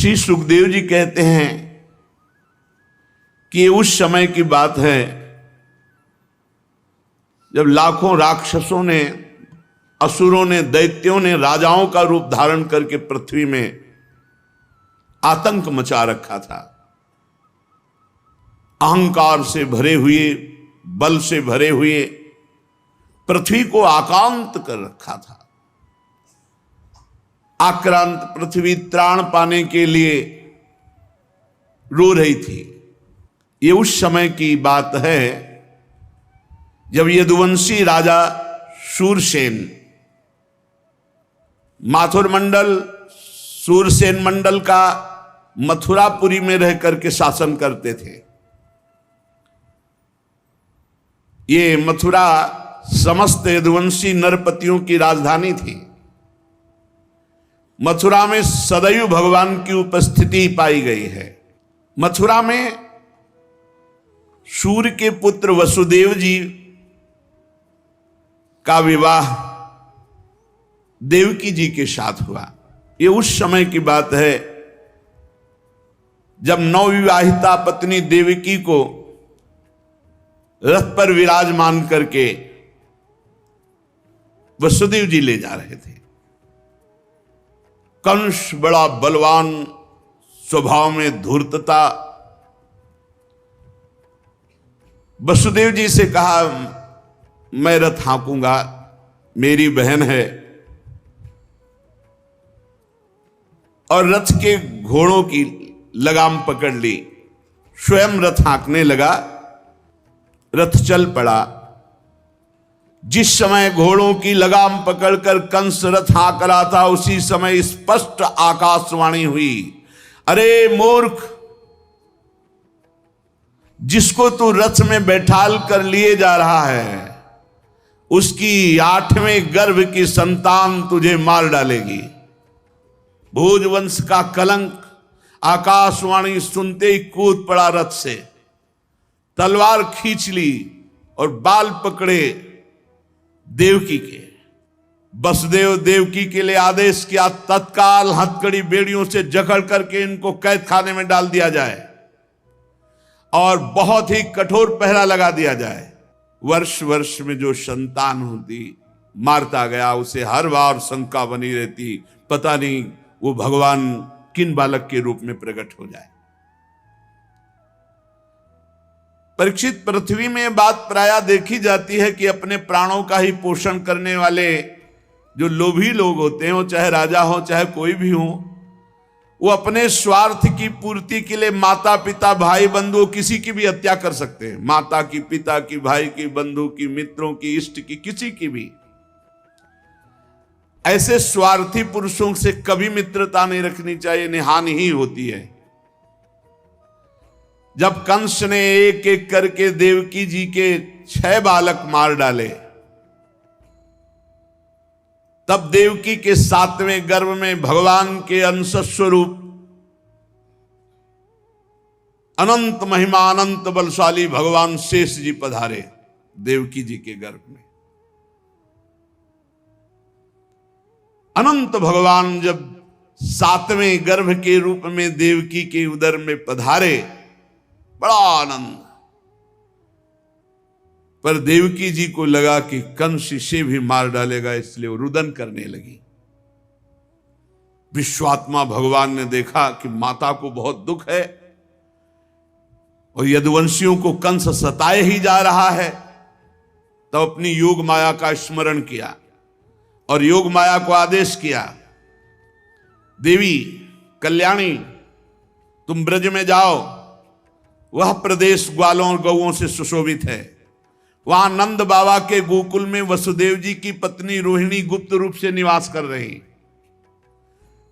श्री सुखदेव जी कहते हैं कि ये उस समय की बात है जब लाखों राक्षसों ने, असुरों ने, दैत्यों ने राजाओं का रूप धारण करके पृथ्वी में आतंक मचा रखा था। अहंकार से भरे हुए, बल से भरे हुए पृथ्वी को आक्रांत कर रखा था। आक्रांत पृथ्वी त्राण पाने के लिए रो रही थी। ये उस समय की बात है जब यदुवंशी राजा शूरसेन माथुर मंडल, शूरसेन मंडल का मथुरापुरी में रह करके शासन करते थे। ये मथुरा समस्त यदुवंशी नरपतियों की राजधानी थी। मथुरा में सदैव भगवान की उपस्थिति पाई गई है। मथुरा में सूर्य के पुत्र वसुदेव जी का विवाह देवकी जी के साथ हुआ। ये उस समय की बात है जब नवविवाहिता पत्नी देवकी को रथ पर विराजमान करके वसुदेव जी ले जा रहे थे। कंस बड़ा बलवान, स्वभाव में धूर्तता, वसुदेव जी से कहा मैं रथ हाँकूंगा, मेरी बहन है। और रथ के घोड़ों की लगाम पकड़ ली, स्वयं रथ हाँकने लगा। रथ चल पड़ा। जिस समय घोड़ों की लगाम पकड़कर कंस रथ हाँक रहा था, उसी समय स्पष्ट आकाशवाणी हुई, अरे मूर्ख, जिसको तू रथ में बैठाल कर लिए जा रहा है, उसकी 8वें गर्भ की संतान तुझे मार डालेगी। भोजवंश का कलंक। आकाशवाणी सुनते ही कूद पड़ा रथ से, तलवार खींच ली और बाल पकड़े देवकी के। वसुदेव देवकी के लिए आदेश किया, तत्काल हथकड़ी बेड़ियों से जकड़ करके इनको कैद खाने में डाल दिया जाए और बहुत ही कठोर पहरा लगा दिया जाए। वर्ष वर्ष में जो संतान होती मारता गया, उसे हर बार शंका बनी रहती, पता नहीं वो भगवान किन बालक के रूप में प्रकट हो जाए। परीक्षित, पृथ्वी में बात प्रायः देखी जाती है कि अपने प्राणों का ही पोषण करने वाले जो लोभी लोग होते हैं, वो चाहे राजा हो चाहे कोई भी हो, वो अपने स्वार्थ की पूर्ति के लिए माता पिता भाई बंधु किसी की भी हत्या कर सकते हैं। माता की, पिता की, भाई की, बंधु की, मित्रों की, इष्ट की, किसी की भी। ऐसे स्वार्थी पुरुषों से कभी मित्रता नहीं रखनी चाहिए, इन्हें हानि ही होती है। जब कंस ने एक एक करके देवकी जी के 6 बालक मार डाले, तब देवकी के 7वें गर्भ में भगवान के अंश स्वरूप अनंत महिमा, अनंत बलशाली भगवान शेष जी पधारे देवकी जी के गर्भ में। अनंत भगवान जब 7वें गर्भ के रूप में देवकी के उदर में पधारे, बड़ा आनंद। पर देवकी जी को लगा कि कंस इसे भी मार डालेगा, इसलिए वो रुदन करने लगी। विश्वात्मा भगवान ने देखा कि माता को बहुत दुख है और यदुवंशियों को कंस सताए ही जा रहा है, तो अपनी योग माया का स्मरण किया और योग माया को आदेश किया, देवी कल्याणी, तुम ब्रज में जाओ, वह प्रदेश ग्वालों और गौओं से सुशोभित है। वहां नंद बाबा के गोकुल में वसुदेव जी की पत्नी रोहिणी गुप्त रूप से निवास कर रही।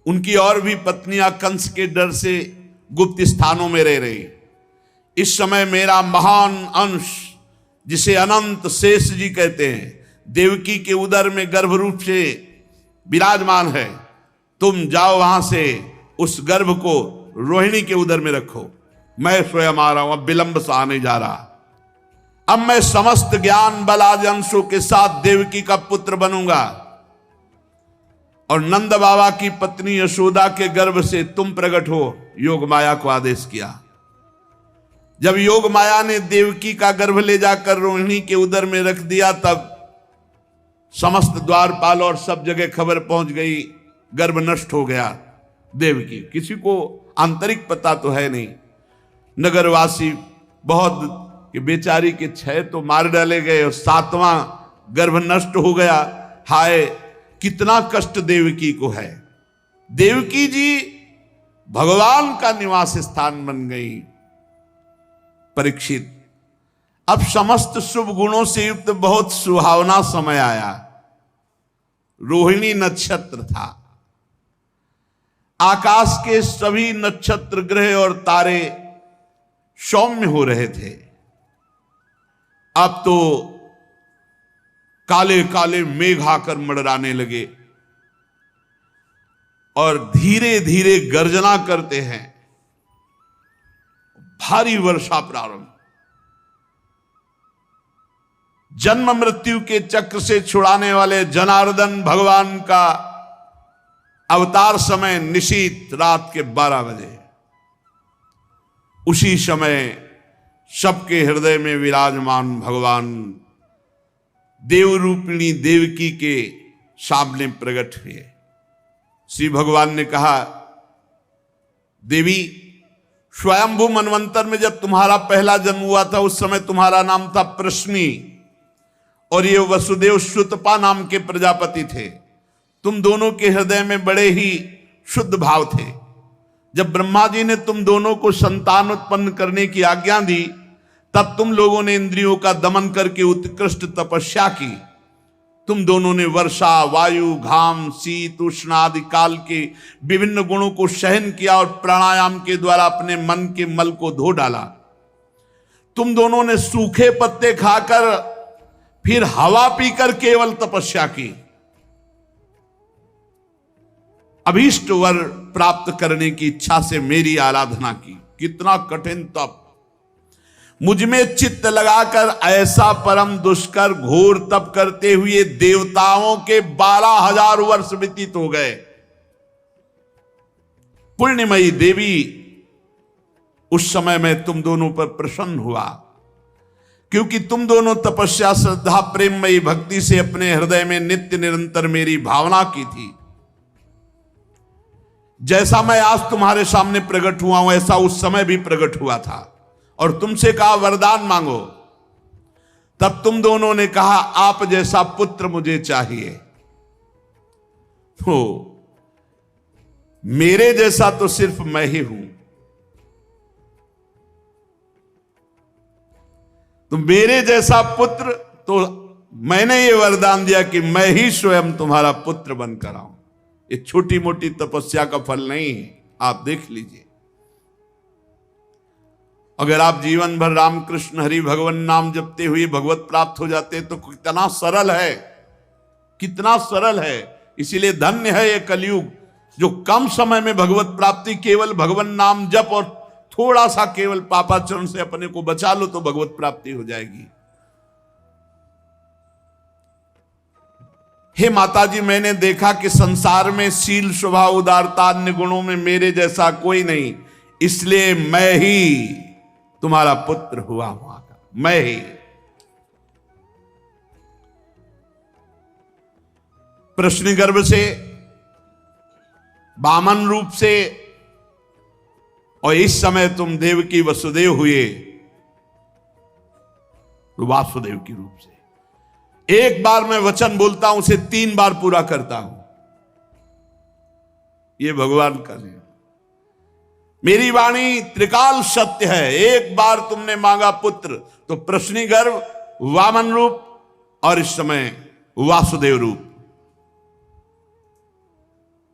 उनकी और भी पत्नियां कंस के डर से गुप्त स्थानों में रह रही। इस समय मेरा महान अंश, जिसे अनंत शेष जी कहते हैं, देवकी के उदर में गर्भ रूप से विराजमान है। तुम जाओ वहां से उस गर्भ को रोहिणी के उदर में रखो। मैं स्वयं आ रहा हूं, अब विलंब से आने जा रहा। अब मैं समस्त ज्ञान बल आदि अंशों के साथ देवकी का पुत्र बनूंगा और नंद बाबा की पत्नी यशोदा के गर्भ से तुम प्रकट हो, योग माया को आदेश किया। जब योग माया ने देवकी का गर्भ ले जाकर रोहिणी के उदर में रख दिया, तब समस्त द्वारपाल और सब जगह खबर पहुंच गई, गर्भ नष्ट हो गया देवकी। किसी को आंतरिक पता तो है नहीं, नगरवासी बहुत कि बेचारी के 6 तो मार डाले गए और 7वां गर्भ नष्ट हो गया। हाय कितना कष्ट देवकी को है। देवकी जी भगवान का निवास स्थान बन गई। परीक्षित, अब समस्त शुभ गुणों से युक्त बहुत सुहावना समय आया। रोहिणी नक्षत्र था, आकाश के सभी नक्षत्र ग्रह और तारे सौम्य हो रहे थे। अब तो काले काले मेघ आकर मंडराने लगे और धीरे धीरे गर्जना करते हैं। भारी वर्षा प्रारंभ। जन्म मृत्यु के चक्र से छुड़ाने वाले जनार्दन भगवान का अवतार समय निशीत रात के 12 बजे। उसी समय सबके हृदय में विराजमान भगवान देवरूपिणी देवकी के सामने प्रकट हुए। श्री भगवान ने कहा, देवी, स्वयंभू मनवंतर में जब तुम्हारा पहला जन्म हुआ था, उस समय तुम्हारा नाम था प्रश्नी और ये वसुदेव श्रुतपा नाम के प्रजापति थे। तुम दोनों के हृदय में बड़े ही शुद्ध भाव थे। जब ब्रह्मा जी ने तुम दोनों को संतान उत्पन्न करने की आज्ञा दी, तब तुम लोगों ने इंद्रियों का दमन करके उत्कृष्ट तपस्या की। तुम दोनों ने वर्षा, वायु, घाम, शीत, उष्ण आदि काल के विभिन्न गुणों को सहन किया और प्राणायाम के द्वारा अपने मन के मल को धो डाला। तुम दोनों ने सूखे पत्ते खाकर फिर हवा पीकर केवल तपस्या की। अभीष्ट वर प्राप्त करने की इच्छा से मेरी आराधना की। कितना कठिन तप। मुझ में चित्त लगाकर ऐसा परम दुष्कर घोर तप करते हुए देवताओं के 12,000 वर्ष व्यतीत हो गए। पुण्यमयी देवी, उस समय मैं तुम दोनों पर प्रसन्न हुआ, क्योंकि तुम दोनों तपस्या, श्रद्धा, प्रेममयी भक्ति से अपने हृदय में नित्य निरंतर मेरी भावना की थी। जैसा मैं आज तुम्हारे सामने प्रकट हुआ हूं, ऐसा उस समय भी प्रकट हुआ था और तुमसे कहा वरदान मांगो। तब तुम दोनों ने कहा, आप जैसा पुत्र मुझे चाहिए। तो मेरे जैसा तो सिर्फ मैं ही हूं। तो मेरे जैसा पुत्र, तो मैंने ये वरदान दिया कि मैं ही स्वयं तुम्हारा पुत्र बनकर आऊं। ये छोटी मोटी तपस्या का फल नहीं है, आप देख लीजिए। अगर आप जीवन भर रामकृष्ण हरि भगवान नाम जपते हुए भगवत प्राप्त हो जाते तो कितना सरल है, कितना सरल है। इसीलिए धन्य है ये कलयुग, जो कम समय में भगवत प्राप्ति, केवल भगवान नाम जप और थोड़ा सा केवल पापाचरण से अपने को बचा लो तो भगवत प्राप्ति हो जाएगी। हे माता जी, मैंने देखा कि संसार में शील, स्वभाव, उदारता, अन्य गुणों में मेरे जैसा कोई नहीं, इसलिए मैं ही तुम्हारा पुत्र हुआ हूं। मैं ही। प्रश्न गर्भ से, वामन रूप से, और इस समय तुम देवकी वसुदेव हुए वासुदेव के रूप से। एक बार मैं वचन बोलता हूं, उसे 3 बार पूरा करता हूं। यह भगवान का नियम। मेरी वाणी त्रिकाल सत्य है। एक बार तुमने मांगा पुत्र, तो प्रश्नी गर्भ, वामन रूप और इस समय वासुदेव रूप।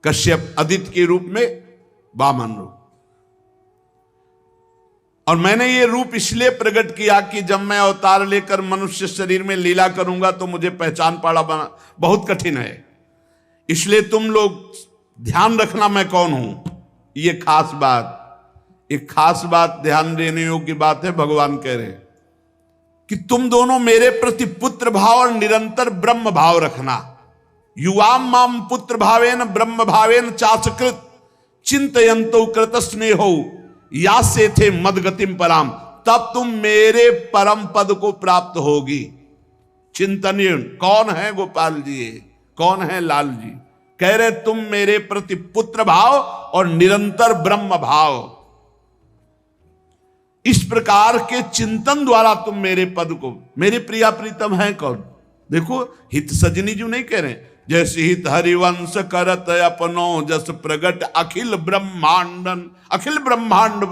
कश्यप आदित्य के रूप में वामन रूप। और मैंने ये रूप इसलिए प्रकट किया कि जब मैं अवतार लेकर मनुष्य शरीर में लीला करूंगा तो मुझे पहचान पाना बहुत कठिन है। इसलिए तुम लोग ध्यान रखना मैं कौन हूं। ये खास बात, एक खास बात ध्यान देने योग्य बात है। भगवान कह रहे हैं कि तुम दोनों मेरे प्रति पुत्र भाव और निरंतर ब्रह्म भाव रखना। युवाम माम पुत्र भावेन ब्रह्म भावेन चाचकृत चिंतयंतो कृत स्नेहो यासे थे मदगतिम पराम, तब तुम मेरे परम पद को प्राप्त होगी। चिंतनीय कौन है गोपाल जी, कौन है लाल जी? कह रहे तुम मेरे प्रति पुत्र भाव और निरंतर ब्रह्म भाव, इस प्रकार के चिंतन द्वारा तुम मेरे पद को, मेरे प्रिया प्रीतम है कौन? देखो हित सजनी जो नहीं कह रहे, जैसे हित हरिवंश करत अपनो जस प्रगट अखिल ब्रह्मांडन, अखिल ब्रह्मांड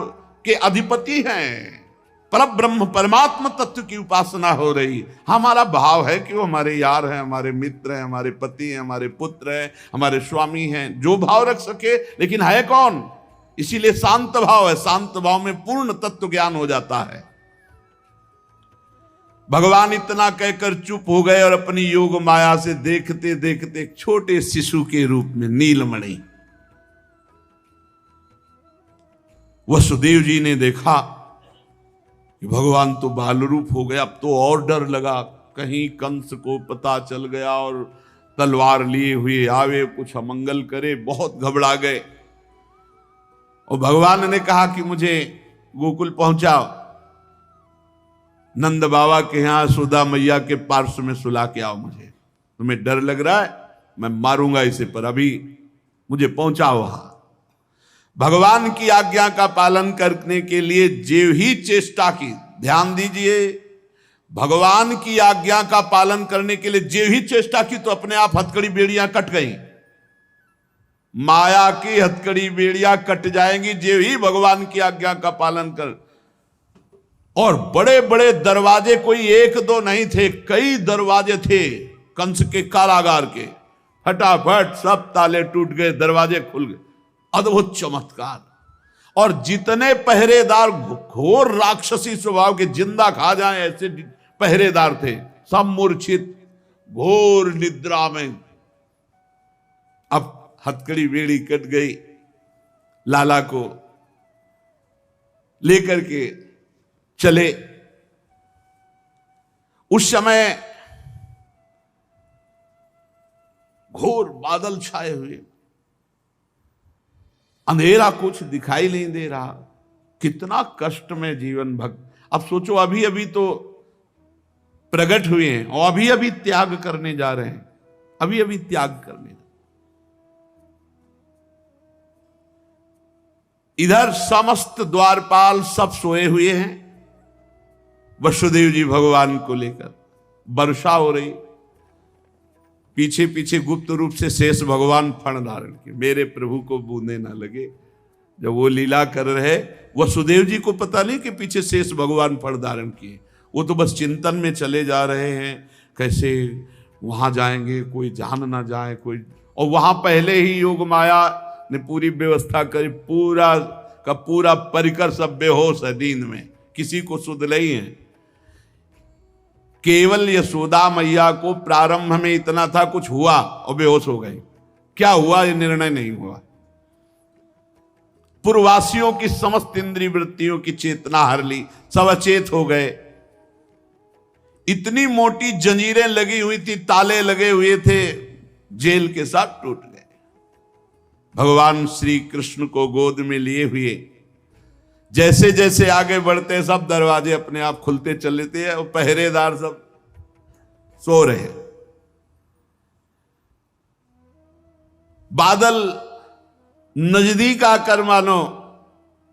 के अधिपति हैं, पर ब्रह्म परमात्मा तत्व की उपासना हो रही। हमारा भाव है कि वो हमारे यार हैं, हमारे मित्र हैं, हमारे पति हैं, हमारे पुत्र हैं, हमारे स्वामी हैं, जो भाव रख सके, लेकिन है कौन? इसीलिए शांत भाव है। शांत भाव में पूर्ण तत्व ज्ञान हो जाता है। भगवान इतना कहकर चुप हो गए और अपनी योग माया से देखते देखते एक छोटे शिशु के रूप में नीलमणि वसुदेव जी ने देखा कि भगवान तो बाल रूप हो गया। अब तो और डर लगा, कहीं कंस को पता चल गया और तलवार लिए हुए आवे, कुछ अमंगल करे। बहुत घबरा गए और भगवान ने कहा कि मुझे गोकुल पहुंचाओ, नंद बाबा के यहां सुधा मैया के पार्श्व में सुला के आओ। मुझे तुम्हें डर लग रहा है, मैं मारूंगा इसे, पर अभी मुझे पहुंचाओ वहां। भगवान की आज्ञा का पालन करने के लिए जो ही चेष्टा की, ध्यान दीजिए, भगवान की आज्ञा का पालन करने के लिए जो ही चेष्टा की तो अपने आप हथकड़ी बेड़ियां कट गई। माया की हथकड़ी बेड़ियां कट जाएंगी जो ही भगवान की आज्ञा का पालन कर। और बड़े बड़े दरवाजे कोई एक दो नहीं थे, कई दरवाजे थे कंस के कारागार के। फटाफट सब ताले टूट गए, दरवाजे खुल गए। अद्भुत चमत्कार। और जितने पहरेदार घोर राक्षसी स्वभाव के, जिंदा खा जाएं ऐसे पहरेदार थे, सब मूर्छित घोर निद्रा में। अब हथकड़ी बेड़ी कट गई, लाला को लेकर के चले। उस समय घोर बादल छाए हुए, अंधेरा, कुछ दिखाई नहीं दे रहा। कितना कष्ट में जीवन भक्त। अब सोचो, अभी अभी तो प्रकट हुए हैं और अभी अभी त्याग करने जा रहे हैं, अभी अभी त्याग करने। इधर समस्त द्वारपाल सब सोए हुए हैं, वसुदेव जी भगवान को लेकर। वर्षा हो रही, पीछे पीछे गुप्त रूप से शेष भगवान फण धारण के, मेरे प्रभु को बूंदे ना लगे। जब वो लीला कर रहे, वसुदेव जी को पता नहीं कि पीछे शेष भगवान फण धारण किए। वो तो बस चिंतन में चले जा रहे हैं, कैसे वहां जाएंगे, कोई जान ना जाए कोई। और वहां पहले ही योग माया ने पूरी व्यवस्था करी, पूरा का पूरा परिकर सब बेहोश है नींद में, किसी को सुध नहीं है। केवल यशोदा मैया को प्रारंभ में इतना था, कुछ हुआ और बेहोश हो गए। क्या हुआ ये निर्णय नहीं हुआ। पूर्ववासियों की समस्त इंद्रिय वृत्तियों की चेतना हर ली, सब अचेत हो गए। इतनी मोटी जंजीरें लगी हुई थी, ताले लगे हुए थे, जेल के साथ टूट गए। भगवान श्री कृष्ण को गोद में लिए हुए जैसे जैसे आगे बढ़ते, सब दरवाजे अपने आप खुलते चले थे और पहरेदार सब सो रहे। बादल नजदीक आकर मानो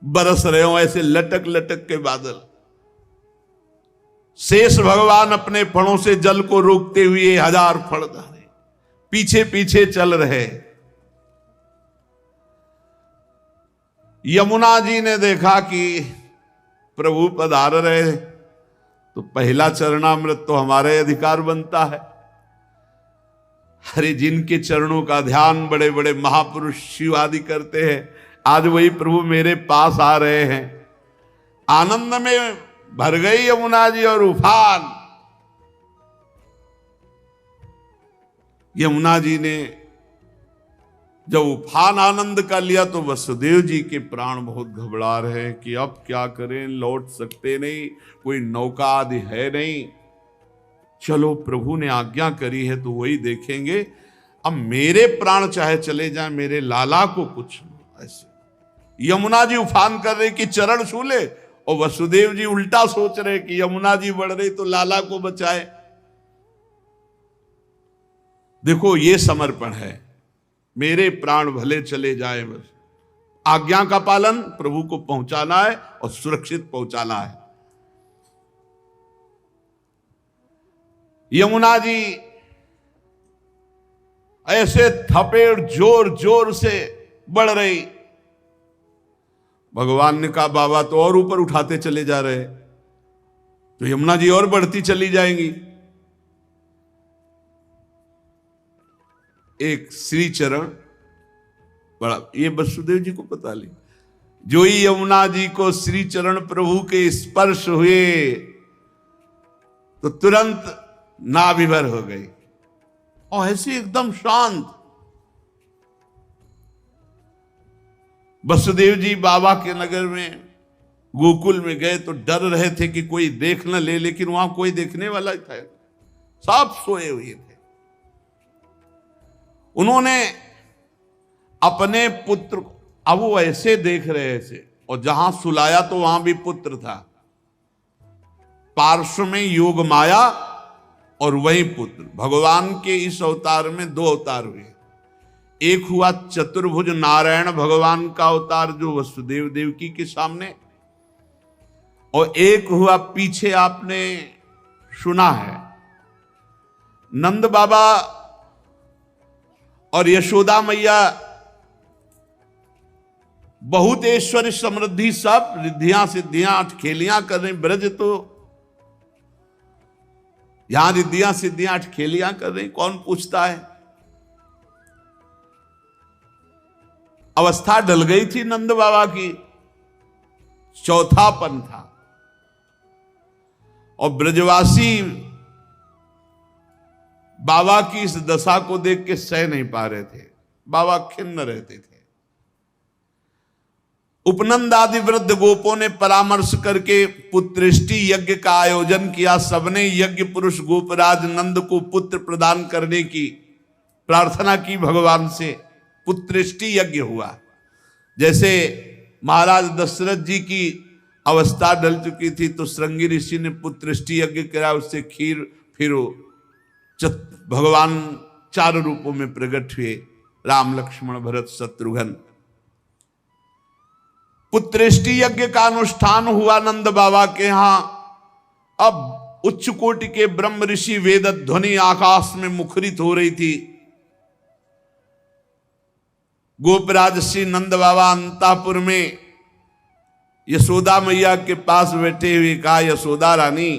बरस रहे हो, ऐसे लटक लटक के बादल। शेष भगवान अपने फणों से जल को रोकते हुए 1000 फण धारे पीछे पीछे चल रहे। यमुना जी ने देखा कि प्रभु पधार रहे, तो पहला चरणामृत तो हमारे अधिकार बनता है। अरे जिनके चरणों का ध्यान बड़े बड़े महापुरुष शिव आदि करते हैं, आज वही प्रभु मेरे पास आ रहे हैं। आनंद में भर गई यमुना जी और उफान। यमुना जी ने जब उफान आनंद का लिया तो वसुदेव जी के प्राण बहुत घबरा रहे हैं कि अब क्या करें, लौट सकते नहीं, कोई नौका आदि है नहीं। चलो प्रभु ने आज्ञा करी है तो वही देखेंगे। अब मेरे प्राण चाहे चले जाएं, मेरे लाला को कुछ न। ऐसे यमुना जी उफान कर रहे कि चरण छू ले, और वसुदेव जी उल्टा सोच रहे कि यमुना जी बढ़ रही तो लाला को बचाए। देखो ये समर्पण है, मेरे प्राण भले चले जाए, बस आज्ञा का पालन, प्रभु को पहुंचाना है और सुरक्षित पहुंचाना है। यमुना जी ऐसे थपेड़ जोर जोर से बढ़ रही, भगवान ने कहा बाबा तो और ऊपर उठाते चले जा रहे, तो यमुना जी और बढ़ती चली जाएंगी। एक श्री चरण बड़ा, ये वसुदेव जी को पता नहीं, जो ही यमुना जी को श्री चरण प्रभु के स्पर्श हुए तो तुरंत नाभिभर हो गई, और ऐसे एकदम शांत। वसुदेव जी बाबा के नगर में गोकुल में गए तो डर रहे थे कि कोई देख न ले, लेकिन वहां कोई देखने वाला ही था, सब सोए हुए थे। उन्होंने अपने पुत्र को, अब वो ऐसे देख रहे थे, और जहां सुलाया तो वहां भी पुत्र था, पार्श्व में योग माया और वही पुत्र। भगवान के इस अवतार में दो अवतार हुए, एक हुआ चतुर्भुज नारायण भगवान का अवतार जो वसुदेव देवकी के सामने, और एक हुआ पीछे आपने सुना है नंद बाबा और यशोदा मैया बहुत ऐश्वर्य समृद्धि सब रिद्धियां सिद्धियां अठखेलियां कर रहे। ब्रज तो यहां रिद्धियां सिद्धियां अठखेलियां कर रही, कौन पूछता है। अवस्था डल गई थी नंद बाबा की, चौथापन था, और ब्रजवासी बाबा की इस दशा को देख के सह नहीं पा रहे थे, बाबा खिन्न रहते थे। उपनंद आदि वृद्ध गोपों ने परामर्श करके पुत्रेष्टि यज्ञ का आयोजन किया। सबने यज्ञ पुरुष गोपराज नंद को पुत्र प्रदान करने की प्रार्थना की भगवान से। पुत्रेष्टि यज्ञ हुआ। जैसे महाराज दशरथ जी की अवस्था डल चुकी थी तो श्रृंगी ऋषि ने पुत्रेष्टि यज्ञ करा, उससे खीर फिर भगवान 4 रूपों में प्रकट हुए, राम लक्ष्मण भरत शत्रुघ्न। पुत्रेष्टि यज्ञ का अनुष्ठान हुआ नंद बाबा के यहां। अब उच्च कोटि के ब्रह्म ऋषि वेद ध्वनि आकाश में मुखरित हो रही थी। गोपराज श्री नंद बाबा अंतापुर में यशोदा मैया के पास बैठे हुए कहा, यशोदा रानी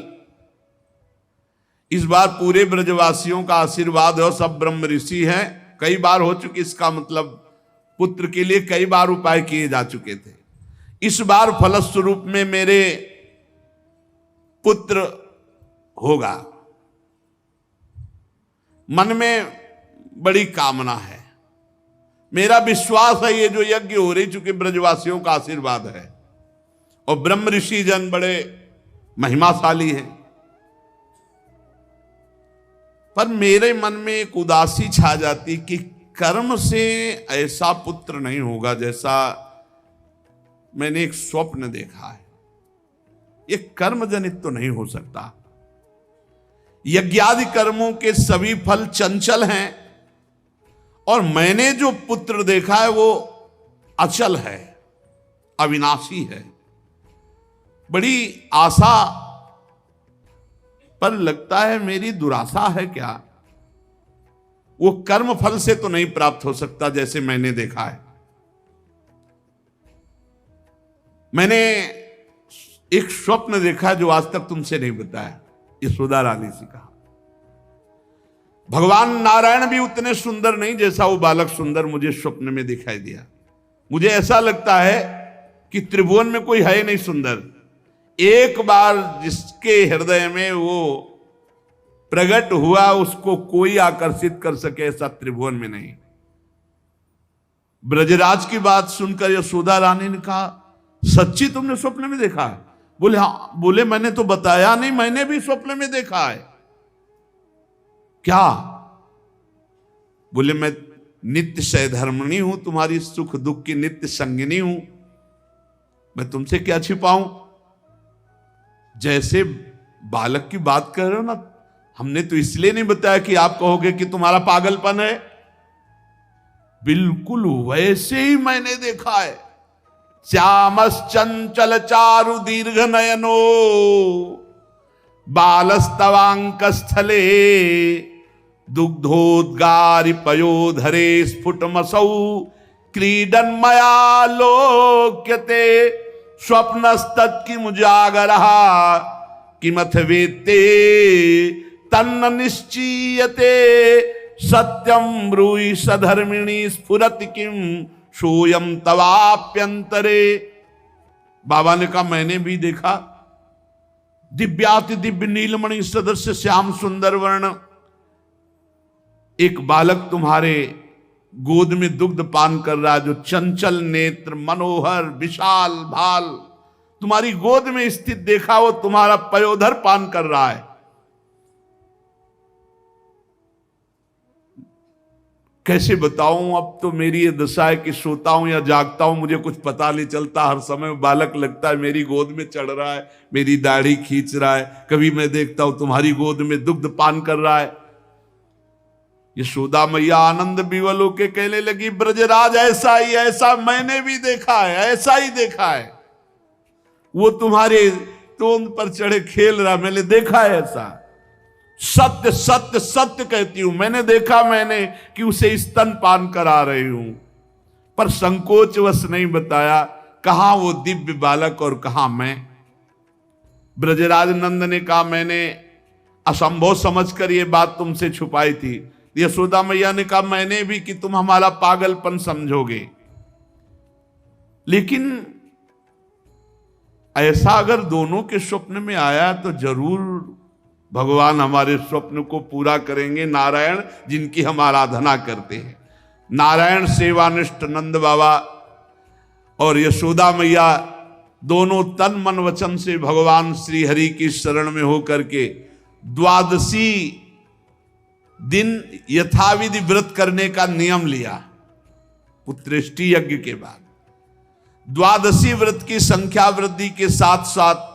इस बार पूरे ब्रजवासियों का आशीर्वाद हो, सब ब्रह्म ऋषि हैं, कई बार हो चुकी, इसका मतलब पुत्र के लिए कई बार उपाय किए जा चुके थे, इस बार फलस्वरूप में मेरे पुत्र होगा। मन में बड़ी कामना है, मेरा विश्वास है ये जो यज्ञ हो रही चूंकि ब्रजवासियों का आशीर्वाद है और ब्रह्म ऋषि जन बड़े महिमाशाली हैं, पर मेरे मन में एक उदासी छा जाती कि कर्म से ऐसा पुत्र नहीं होगा जैसा मैंने एक स्वप्न देखा है। ये कर्म जनित तो नहीं हो सकता। यज्ञादि कर्मों के सभी फल चंचल हैं और मैंने जो पुत्र देखा है वो अचल है, अविनाशी है। बड़ी आशा, पर लगता है मेरी दुराशा है क्या। वो कर्म फल से तो नहीं प्राप्त हो सकता जैसे मैंने देखा है। मैंने एक स्वप्न देखा जो आज तक तुमसे नहीं बताया, यशोदा रानी से कहा। भगवान नारायण भी उतने सुंदर नहीं जैसा वो बालक सुंदर मुझे स्वप्न में दिखाई दिया। मुझे ऐसा लगता है कि त्रिभुवन में कोई है नहीं सुंदर। एक बार जिसके हृदय में वो प्रकट हुआ उसको कोई आकर्षित कर सके ऐसा त्रिभुवन में नहीं। ब्रजराज की बात सुनकर यशोदा रानी ने कहा, सच्ची तुमने स्वप्न में देखा है? बोले हाँ। बोले मैंने तो बताया नहीं, मैंने भी स्वप्न में देखा है। क्या? बोले मैं नित्य सहधर्मिणी हूं, तुम्हारी सुख दुख की नित्य संगिनी हूं, मैं तुमसे क्या छिपाऊं। जैसे बालक की बात कर रहे हो ना, हमने तो इसलिए नहीं बताया कि आप कहोगे कि तुम्हारा पागलपन है, बिल्कुल वैसे ही मैंने देखा है। श्यामश्चंचल चारु दीर्घ नयनो बालस्तवांक स्थले दुग्धोद्गारि पयोधरे स्फुटमसौ क्रीडन मया लोक्यते स्वप्नस्तत्किमुजागरः किमथ वेत्ते तन्न निश्चीयते सत्यम ब्रूहि सधर्मिणी स्फुरति किम सोयम तवाप्यंतरे। बाबा ने कहा मैंने भी देखा, दिव्याति दिव्य नीलमणि सदस्य श्याम सुंदर वर्ण एक बालक तुम्हारे गोद में दुग्ध पान कर रहा है, जो चंचल नेत्र मनोहर विशाल भाल तुम्हारी गोद में स्थित देखा, वो तुम्हारा पयोधर पान कर रहा है। कैसे बताऊं, अब तो मेरी ये दशा है कि सोता हूं या जागता हूं मुझे कुछ पता नहीं चलता। हर समय बालक लगता है मेरी गोद में चढ़ रहा है, मेरी दाढ़ी खींच रहा है। कभी मैं देखता हूं तुम्हारी गोद में दुग्ध पान कर रहा है। यशोदा मैया आनंद विवल होके कहने लगी, ब्रजराज ऐसा ही, ऐसा मैंने भी देखा है, ऐसा ही देखा है। वो तुम्हारे तोंद पर चढ़े खेल रहा, मैंने देखा है ऐसा। सत्य सत्य सत्य कहती हूं, मैंने देखा मैंने कि उसे स्तन पान करा रही हूं, पर संकोचवश नहीं बताया कहां वो दिव्य बालक और कहां मैं। ब्रजराज नंद ने कहा मैंने असंभव समझकर ये बात तुमसे छुपाई थी। यशोदा मैया ने कहा मैंने भी, कि तुम हमारा पागलपन समझोगे। लेकिन ऐसा अगर दोनों के स्वप्न में आया तो जरूर भगवान हमारे स्वप्न को पूरा करेंगे। नारायण जिनकी हम आराधना करते हैं, नारायण सेवानिष्ठ नंद बाबा और यशोदा मैया दोनों तन मन वचन से भगवान श्री हरि की शरण में होकर के द्वादशी दिन यथाविधि व्रत करने का नियम लिया। पुत्रेष्टि यज्ञ के बाद द्वादशी व्रत की संख्या वृद्धि के साथ साथ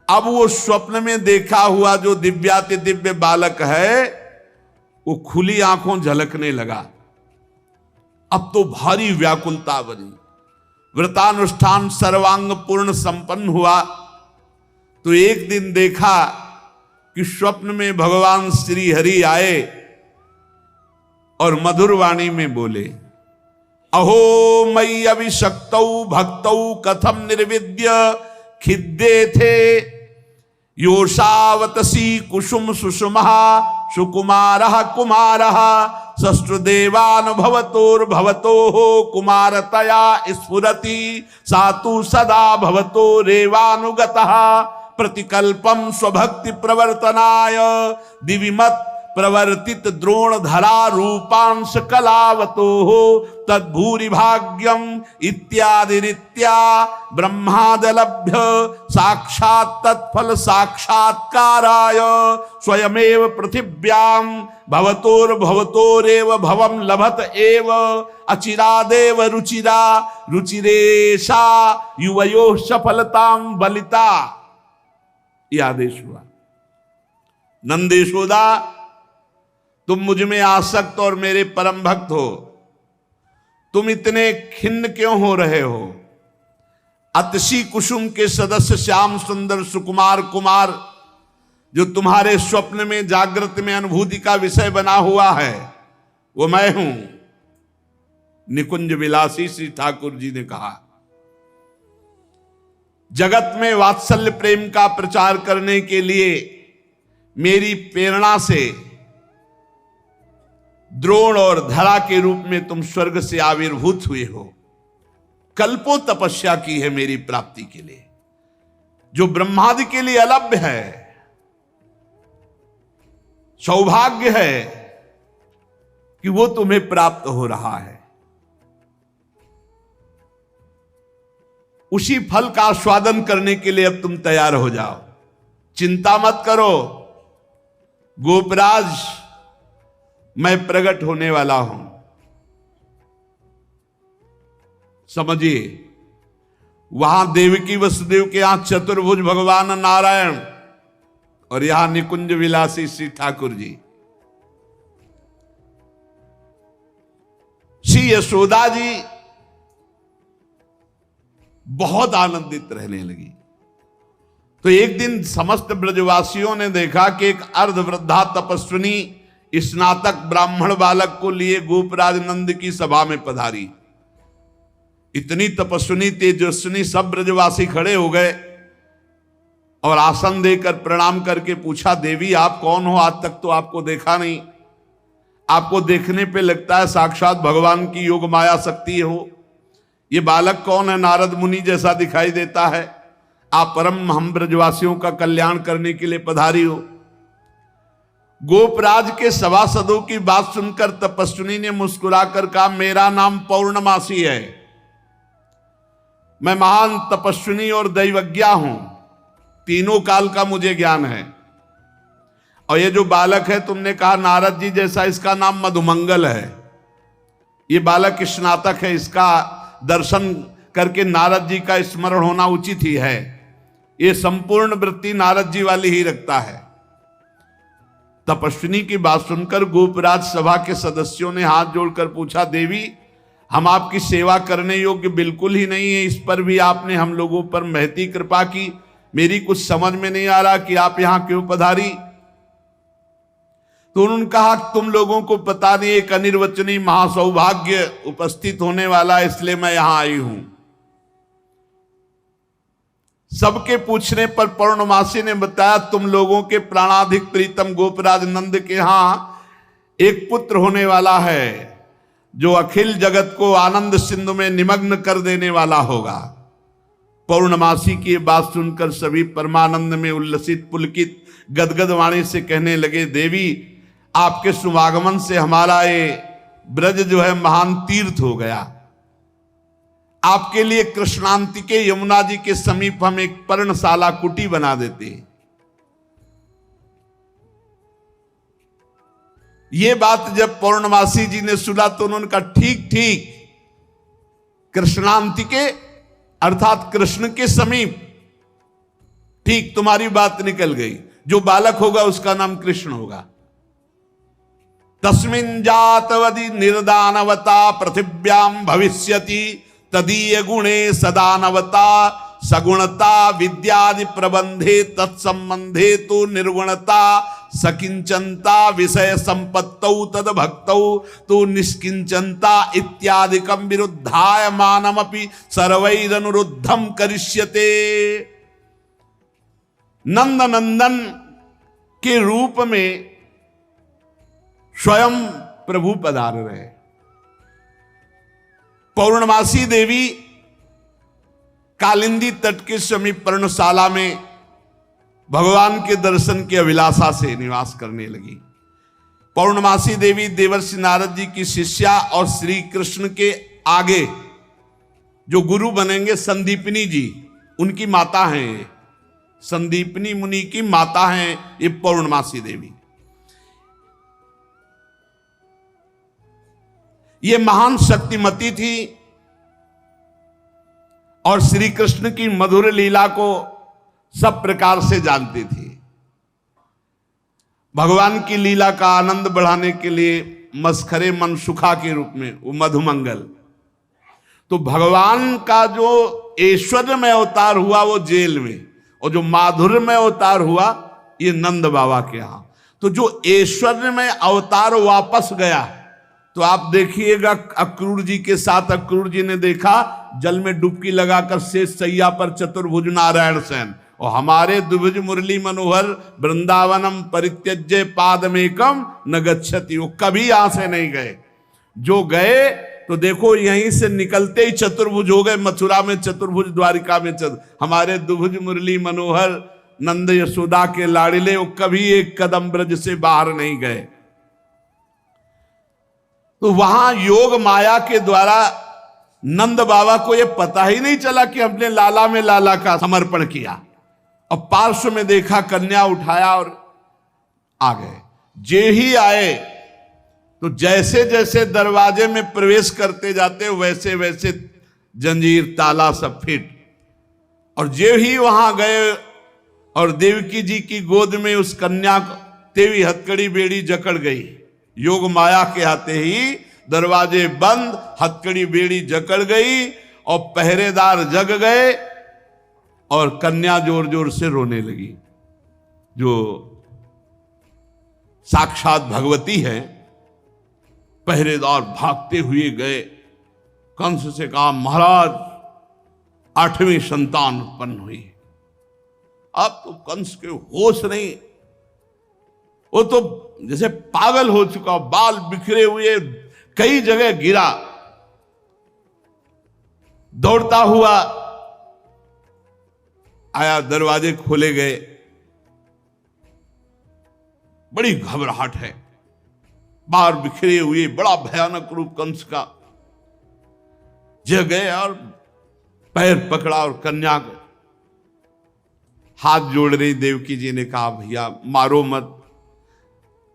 अब वो स्वप्न में देखा हुआ जो दिव्याति दिव्य बालक है वो खुली आंखों झलकने लगा। अब तो भारी व्याकुलता बनी। व्रतानुष्ठान सर्वांग पूर्ण संपन्न हुआ तो एक दिन देखा कि स्वप्न में भगवान श्री हरि आए और मधुर वाणी में बोले, अहो मयि अभिषक्तौ भक्तौ कथम निर्विद्य खिद्ये थे योषावतसी कुसुम सुषुमः सुकुमारः कुमारः सष्ट्देवान भवतोर्भवतोः कुमारतया स्फुरति सातु सदा भवतो रेवानुगतः प्रतिकल्पम स्वभक्ति प्रवर्तनाय दिविमत प्रवर्तित द्रोण धरा रूपांश कलावतो तद्भूरि भाग्यम इत्यादि रीत्या ब्रह्मादलभ्य साक्षात् तत्फल साक्षात्काराय स्वयमेव पृथिव्याम भवतोर्भवतोरेव भवम लभत एव अचिरादेव रुचिरा रुचिरेशा युवयो सफलताम बलिता। यह आदेश हुआ, नंदेशोदा तुम मुझ में आसक्त और मेरे परम भक्त हो, तुम इतने खिन्न क्यों हो रहे हो। अतसी कुसुम के सदस्य श्याम सुंदर सुकुमार कुमार जो तुम्हारे स्वप्न में जागृत में अनुभूति का विषय बना हुआ है वो मैं हूं। निकुंज विलासी श्री ठाकुर जी ने कहा, जगत में वात्सल्य प्रेम का प्रचार करने के लिए मेरी प्रेरणा से द्रोण और धरा के रूप में तुम स्वर्ग से आविर्भूत हुए हो। कल्पों तपस्या की है मेरी प्राप्ति के लिए, जो ब्रह्मादि के लिए अलभ्य है। सौभाग्य है कि वो तुम्हें प्राप्त हो रहा है। उसी फल का आस्वादन करने के लिए अब तुम तैयार हो जाओ, चिंता मत करो। गोपराज मैं प्रकट होने वाला हूं। समझिए, वहां देवकी वसुदेव के यहां चतुर्भुज भगवान नारायण और यहां निकुंज विलासी श्री ठाकुर जी। श्री यशोदा जी बहुत आनंदित रहने लगी। तो एक दिन समस्त ब्रजवासियों ने देखा कि एक अर्धवृद्धा तपस्विनी स्नातक ब्राह्मण बालक को लिए गोपराज नंद की सभा में पधारी। इतनी तपस्विनी तेजस्विनी, सब ब्रजवासी खड़े हो गए और आसन देकर प्रणाम करके पूछा, देवी आप कौन हो? आज तक तो आपको देखा नहीं। आपको देखने पे लगता है साक्षात भगवान की योग माया शक्ति हो। ये बालक कौन है? नारद मुनि जैसा दिखाई देता है। आप परम हम ब्रजवासियों का कल्याण करने के लिए पधारी हो। गोपराज के सभासदों की बात सुनकर तपस्विनी ने मुस्कुराकर कहा, मेरा नाम पौर्णमासी है। मैं महान तपस्विनी और दैवज्ञा हूं। तीनों काल का मुझे ज्ञान है। और ये जो बालक है, तुमने कहा नारद जी जैसा, इसका नाम मधुमंगल है। ये बालक स्नातक है। इसका दर्शन करके नारद जी का स्मरण होना उचित ही है। ये संपूर्ण वृत्ति नारद जी वाली ही रखता है। तपस्विनी की बात सुनकर गोपराज सभा के सदस्यों ने हाथ जोड़कर पूछा, देवी हम आपकी सेवा करने योग्य बिल्कुल ही नहीं है। इस पर भी आपने हम लोगों पर महती कृपा की। मेरी कुछ समझ में नहीं आ रहा कि आप यहां क्यों पधारी। तो उन्होंने कहा, तुम लोगों को पता नहीं, एक अनिर्वचनीय महासौभाग्य उपस्थित होने वाला, इसलिए मैं यहां आई हूं। सबके पूछने पर पौर्णमासी ने बताया, तुम लोगों के प्राणाधिक प्रीतम गोपराज नंद के यहां एक पुत्र होने वाला है जो अखिल जगत को आनंद सिंधु में निमग्न कर देने वाला होगा। पौर्णमासी की बात सुनकर सभी परमानंद में उल्लसित पुलकित गदगद वाणी से कहने लगे, देवी आपके शुभागमन से हमारा ये ब्रज जो है महान तीर्थ हो गया। आपके लिए कृष्णांतिके यमुना जी के समीप हम एक पर्णशाला कुटी बना देते। ये बात जब पौर्णमासी जी ने सुना तो उन्होंने कहा, ठीक ठीक, कृष्णांतिके अर्थात कृष्ण के समीप, ठीक तुम्हारी बात निकल गई। जो बालक होगा उसका नाम कृष्ण होगा। तस्मिन् जातवदि निर्दानवता पृथिव्याम भविष्यति तदीय गुणे सदानवता सगुणता विद्यादि प्रबंधे तत्संबंधे तो निर्गुणता सकिंचनता विषय संपत्तौ तद भक्तौ तो निष्किंचनता इत्यादिकं विरुद्धाय मानमपि सर्वैरनुरुद्धं करिष्यते। नंद नंदन के रूप में स्वयं प्रभु पधार रहे। पौर्णमासी देवी कालिंदी तट के समीप पर्णशाला में भगवान के दर्शन की अभिलाषा से निवास करने लगी। पौर्णमासी देवी देवर्षि नारद जी की शिष्या और श्री कृष्ण के आगे जो गुरु बनेंगे संदीपनी जी, उनकी माता हैं। संदीपनी मुनि की माता हैं ये पौर्णमासी देवी। ये महान शक्तिमती थी और श्री कृष्ण की मधुर लीला को सब प्रकार से जानती थी। भगवान की लीला का आनंद बढ़ाने के लिए मस्खरे मनसुखा के रूप में वो मधुमंगल। तो भगवान का जो ऐश्वर्यमय अवतार हुआ वो जेल में, और जो माधुर्यमय अवतार हुआ ये नंद बाबा के यहां। तो जो ऐश्वर्यमय अवतार वापस गया, तो आप देखिएगा अक्रूर जी के साथ अक्रूर जी ने देखा जल में डुबकी लगाकर शेष सैया पर चतुर्भुज नारायण सेन, और हमारे द्विभुज मुरली मनोहर वृंदावनम परित्यज्य पादमेकम न गच्छति, वो कभी यहां से नहीं गए। जो गए तो देखो यहीं से निकलते ही चतुर्भुज हो गए। मथुरा में चतुर्भुज, द्वारिका में हमारे द्विभुज मुरली मनोहर नंद यशोदा के लाड़िले, वो कभी एक कदम ब्रज से बाहर नहीं गए। तो वहां योग माया के द्वारा नंद बाबा को यह पता ही नहीं चला कि हमने लाला में लाला का समर्पण किया, और पार्श्व में देखा, कन्या उठाया और आ गए। जे ही आए तो जैसे जैसे दरवाजे में प्रवेश करते जाते वैसे वैसे जंजीर ताला सब फिट, और जो ही वहां गए और देवकी जी की गोद में उस कन्या को तेवी हथकड़ी बेड़ी जकड़ गई। योग माया के आते ही दरवाजे बंद, हथकड़ी बेड़ी जकड़ गई और पहरेदार जग गए और कन्या जोर जोर से रोने लगी। जो साक्षात भगवती है, पहरेदार भागते हुए गए, कंस से कहा महाराज 8वीं संतान उत्पन्न हुई। अब तो कंस के होश नहीं, वो तो जैसे पागल हो चुका, बाल बिखरे हुए, कई जगह गिरा, दौड़ता हुआ आया, दरवाजे खोले गए। बड़ी घबराहट है, बाल बिखरे हुए, बड़ा भयानक रूप कंस का। जग गए और पैर पकड़ा और कन्या को हाथ जोड़ रही। देवकी जी ने कहा भैया मारो मत,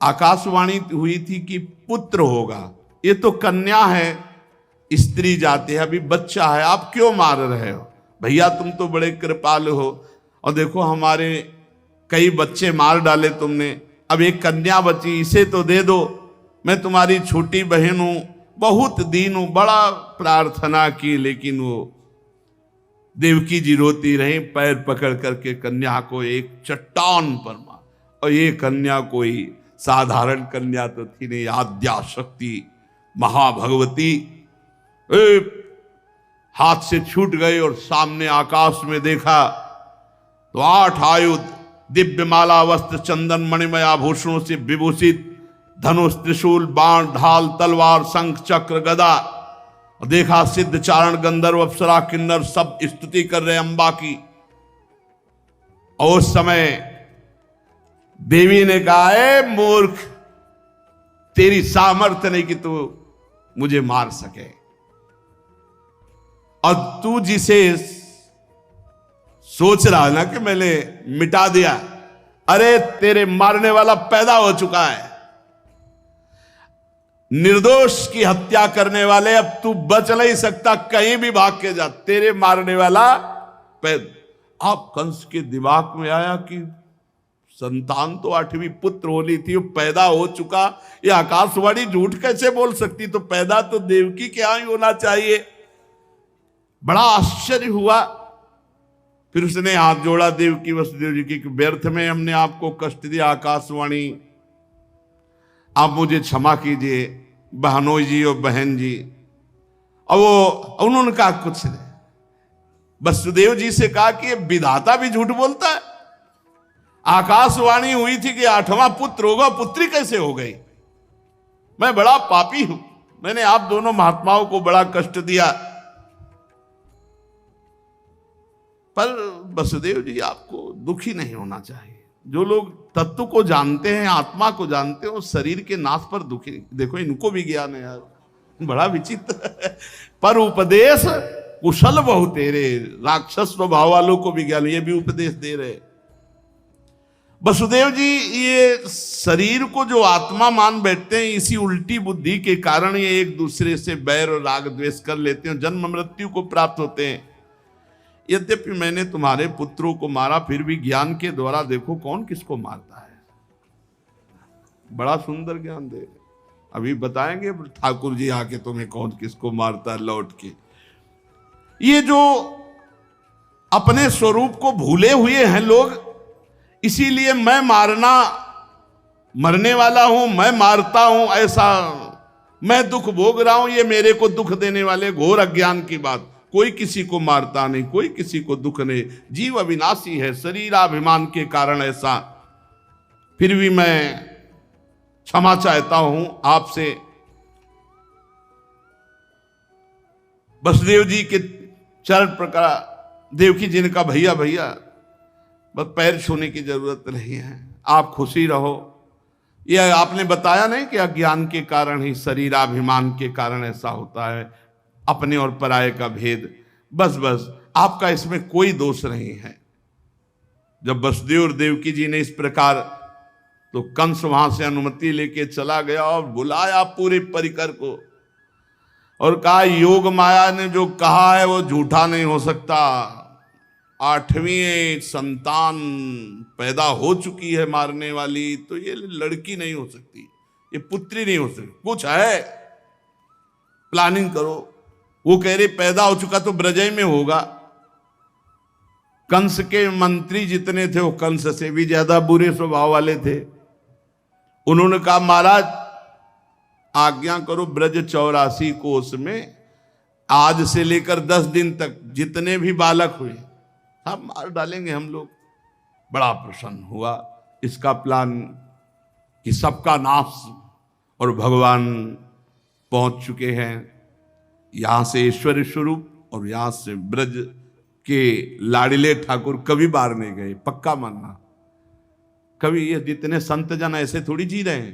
आकाशवाणी हुई थी कि पुत्र होगा, ये तो कन्या है, स्त्री जाति है, अभी बच्चा है, आप क्यों मार रहे हो? भैया तुम तो बड़े कृपालु हो, और देखो हमारे कई बच्चे मार डाले तुमने, अब एक कन्या बची, इसे तो दे दो, मैं तुम्हारी छोटी बहन हूं, बहुत दीन हूं। बड़ा प्रार्थना की, लेकिन वो देवकी जी रोती रही, पैर पकड़ करके कन्या को एक चट्टान पर मार। और ये कन्या कोई साधारण कन्या तो थी नहीं, आद्या शक्ति महाभगवती। हाथ से छूट गई और सामने आकाश में देखा तो 8 आयुध, दिव्य माला वस्त्र चंदन मणिमय आभूषणों से विभूषित, धनुष त्रिशूल बाण ढाल तलवार शंख चक्र गदा। और देखा सिद्ध चारण गंधर्व अप्सरा किन्नर सब स्तुति कर रहे अंबा की। और उस समय देवी ने कहा ए मूर्ख, तेरी सामर्थ्य नहीं कि तू मुझे मार सके, और तू जिसे सोच रहा है ना कि मैंने मिटा दिया, अरे तेरे मारने वाला पैदा हो चुका है। निर्दोष की हत्या करने वाले, अब तू बच नहीं सकता, कहीं भी भाग के जा, तेरे मारने वाला पैदा। अब कंस के दिमाग में आया कि संतान तो 8वीं पुत्र होनी थी, वो पैदा हो चुका, ये आकाशवाणी झूठ कैसे बोल सकती? तो पैदा तो देवकी के यहां ही होना चाहिए। बड़ा आश्चर्य हुआ। फिर उसने हाथ जोड़ा देवकी वसुदेव जी की, व्यर्थ में हमने आपको कष्ट दिया आकाशवाणी, आप मुझे क्षमा कीजिए बहनोई जी और बहन जी। और वो उन्होंने कहा कुछ नहीं, वसुदेव जी से कहा कि विधाता भी झूठ बोलता है, आकाशवाणी हुई थी कि 8वां पुत्र होगा, पुत्री कैसे हो गई? मैं बड़ा पापी हूं, मैंने आप दोनों महात्माओं को बड़ा कष्ट दिया। पर वसुदेव जी आपको दुखी नहीं होना चाहिए। जो लोग तत्व को जानते हैं, आत्मा को जानते हैं, वो शरीर के नाश पर दुखी। देखो इनको भी ज्ञान है यार, बड़ा विचित्र है। पर उपदेश कुशल बहु तेरे, राक्षस स्वभाव वालों को भी ज्ञान, ये भी उपदेश दे रहे। वसुदेव जी ये शरीर को जो आत्मा मान बैठते हैं, इसी उल्टी बुद्धि के कारण ये एक दूसरे से बैर और राग द्वेष कर लेते हैं, जन्म मृत्यु को प्राप्त होते हैं। यद्यपि मैंने तुम्हारे पुत्रों को मारा, फिर भी ज्ञान के द्वारा देखो कौन किसको मारता है। बड़ा सुंदर ज्ञान दे, अभी बताएंगे ठाकुर जी आके तुम्हें कौन किसको मारता है लौट के। ये जो अपने स्वरूप को भूले हुए हैं लोग, इसीलिए मैं मरने वाला हूं, मैं मारता हूं, ऐसा मैं दुख भोग रहा हूं, ये मेरे को दुख देने वाले घोर अज्ञान की बात। कोई किसी को मारता नहीं, कोई किसी को दुख नहीं, जीव अविनाशी है, शरीराभिमान के कारण ऐसा। फिर भी मैं क्षमा चाहता हूं आपसे। वसुदेव जी के चरण प्रकार देवकी जी ने कहा भैया भैया बस पैर छूने की जरूरत नहीं है, आप खुशी रहो। यह आपने बताया नहीं कि अज्ञान के कारण ही, शरीराभिमान के कारण ऐसा होता है, अपने और पराये का भेद। बस बस आपका इसमें कोई दोष नहीं है। जब वसुदेव और देवकी जी ने इस प्रकार तो कंस वहां से अनुमति लेके चला गया और बुलाया पूरे परिकर को और कहा, योग माया ने जो कहा है वो झूठा नहीं हो सकता। 8वीं संतान पैदा हो चुकी है मारने वाली, तो ये लड़की नहीं हो सकती, ये पुत्री नहीं हो सकती, कुछ है, प्लानिंग करो। वो कह रहे पैदा हो चुका तो ब्रजय में होगा। कंस के मंत्री जितने थे वो कंस से भी ज्यादा बुरे स्वभाव वाले थे। उन्होंने कहा, महाराज आज्ञा करो, ब्रज 84 कोस में आज से लेकर 10 दिन तक जितने भी बालक हुए सब मार डालेंगे हम लोग। बड़ा प्रसन्न हुआ इसका प्लान कि सबका नाश। और भगवान पहुंच चुके हैं यहां से ऐश्वर्य स्वरूप, और यहां से ब्रज के लाडिले ठाकुर कभी बाहर नहीं गए, पक्का मानना। कभी ये जितने संत जन ऐसे थोड़ी जी रहे हैं,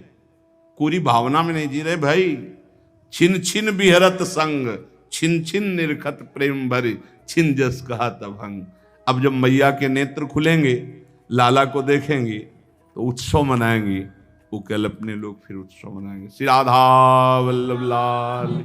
पूरी भावना में नहीं जी रहे भाई। छिन छिन बिहरत संग, छिन छिन निरखत प्रेम भरी, छिन जस कहा तभंग। अब जब मैया के नेत्र खुलेंगे, लाला को देखेंगे तो उत्सव मनाएंगे। वो कल अपने लोग फिर उत्सव मनाएंगे। श्री राधा वल्लभ लाल।